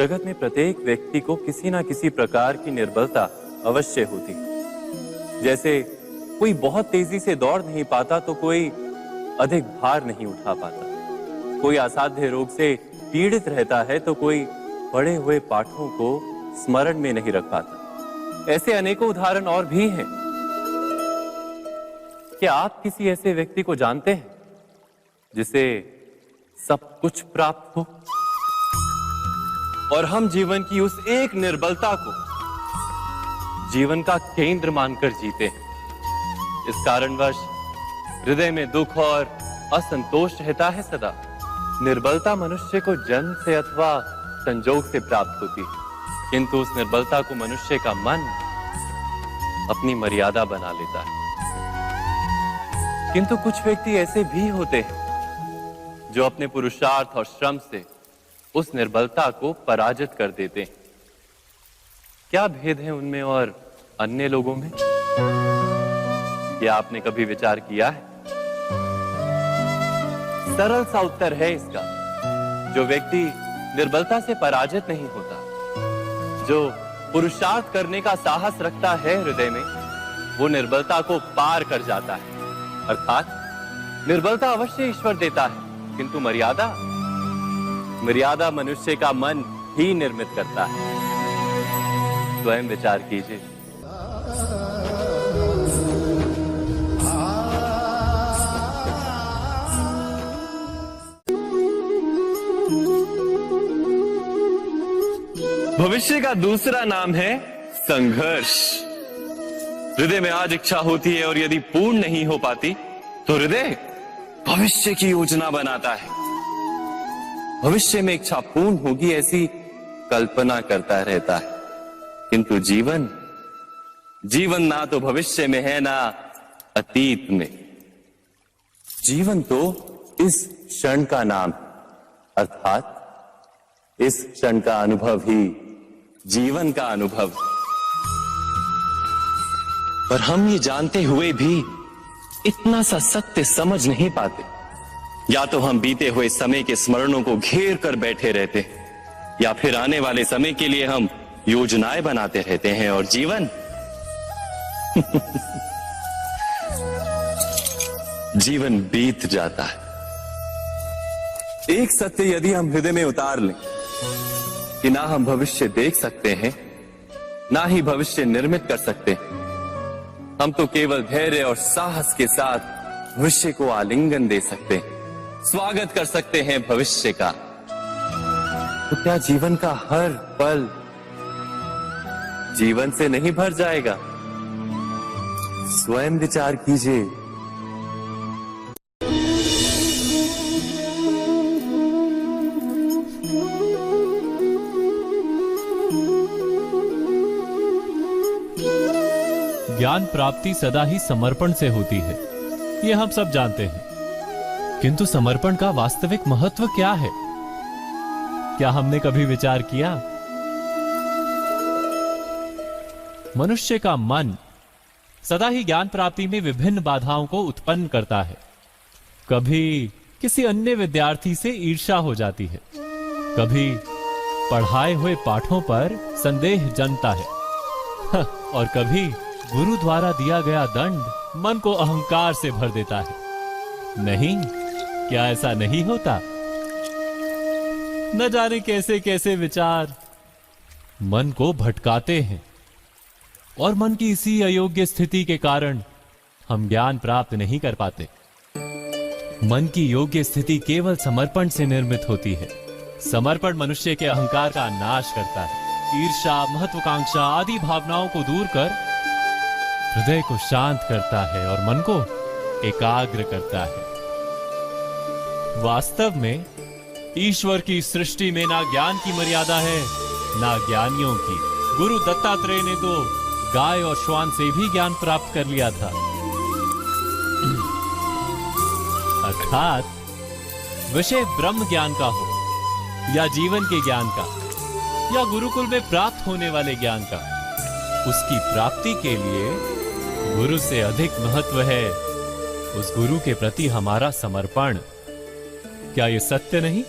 जगत में प्रत्येक व्यक्ति को किसी ना किसी प्रकार की निर्बलता अवश्य होती है। जैसे कोई बहुत तेजी से दौड़ नहीं पाता तो कोई अधिक भार नहीं उठा पाता, कोई असाध्य रोग से पीड़ित रहता है तो कोई पढ़े हुए पाठों को स्मरण में नहीं रख पाता। ऐसे अनेकों उदाहरण और भी हैं। क्या आप किसी ऐसे व्यक्ति को जानते हैं जिसे सब कुछ प्राप्त हो और हम जीवन की उस एक निर्बलता को जीवन का केंद्र मानकर जीते हैं? इस कारणवश हृदय में दुख और असंतोष रहता है सदा। निर्बलता मनुष्य को जन्म से अथवा संजोग से प्राप्त होती है, किंतु उस निर्बलता को मनुष्य का मन अपनी मर्यादा बना लेता है। किंतु कुछ व्यक्ति ऐसे भी होते हैं जो अपने पुरुषार्थ और श्रम से उस निर्बलता को पराजित कर देते हैं। क्या भेद है उनमें और अन्य लोगों में? क्या आपने कभी विचार किया है? सरल सा उत्तर है इसका। जो व्यक्ति निर्बलता से पराजित नहीं होता, जो पुरुषार्थ करने का साहस रखता है हृदय में, वो निर्बलता को पार कर जाता है। अर्थात निर्बलता अवश्य ईश्वर देता है, किंतु मर्यादा मनुष्य का मन ही निर्मित करता है। स्वयं विचार कीजिए। भविष्य का दूसरा नाम है संघर्ष। हृदय में आज इच्छा होती है और यदि पूर्ण नहीं हो पाती तो हृदय भविष्य की योजना बनाता है। भविष्य में इच्छा पूर्ण होगी ऐसी कल्पना करता रहता है, किंतु जीवन ना तो भविष्य में है ना अतीत में। जीवन तो इस क्षण का नाम है, अर्थात इस क्षण का अनुभव ही जीवन का अनुभव। पर हम ये जानते हुए भी इतना सा सत्य समझ नहीं पाते। या तो हम बीते हुए समय के स्मरणों को घेर कर बैठे रहते हैं, या फिर आने वाले समय के लिए हम योजनाएं बनाते रहते हैं और जीवन जीवन बीत जाता है। एक सत्य यदि हम हृदय में उतार लें कि ना हम भविष्य देख सकते हैं, ना ही भविष्य निर्मित कर सकते हैं, हम तो केवल धैर्य और साहस के साथ भविष्य को आलिंगन दे सकते हैं, स्वागत कर सकते हैं भविष्य का। तो क्या जीवन का हर पल जीवन से नहीं भर जाएगा? स्वयं विचार कीजिए। ज्ञान प्राप्ति सदा ही समर्पण से होती है, ये हम सब जानते हैं। किंतु समर्पण का वास्तविक महत्व क्या है? क्या हमने कभी विचार किया? मनुष्य का मन सदा ही ज्ञान प्राप्ति में विभिन्न बाधाओं को उत्पन्न करता है। कभी किसी अन्य विद्यार्थी से ईर्ष्या हो जाती है, कभी पढ़ाए हुए पाठों पर संदेह जन्मता है और कभी गुरु द्वारा दिया गया दंड मन को अहंकार से भर देता है। नहीं, क्या ऐसा नहीं होता? न जाने कैसे कैसे विचार मन को भटकाते हैं और मन की इसी अयोग्य स्थिति के कारण हम ज्ञान प्राप्त नहीं कर पाते। मन की योग्य स्थिति केवल समर्पण से निर्मित होती है। समर्पण मनुष्य के अहंकार का नाश करता है। ईर्ष्या, महत्वाकांक्षा आदि भावनाओं को दूर कर हृदय को शांत करता है और मन को एकाग्र करता है। वास्तव में ईश्वर की सृष्टि में ना ज्ञान की मर्यादा है, ना ज्ञानियों की। गुरु दत्तात्रेय ने तो गाय और श्वान से भी ज्ञान प्राप्त कर लिया था। अर्थात विषय ब्रह्म ज्ञान का हो या जीवन के ज्ञान का या गुरुकुल में प्राप्त होने वाले ज्ञान का, उसकी प्राप्ति के लिए गुरु से अधिक महत्व है उस गुरु के प्रति हमारा समर्पण। क्या ये सत्य नहीं?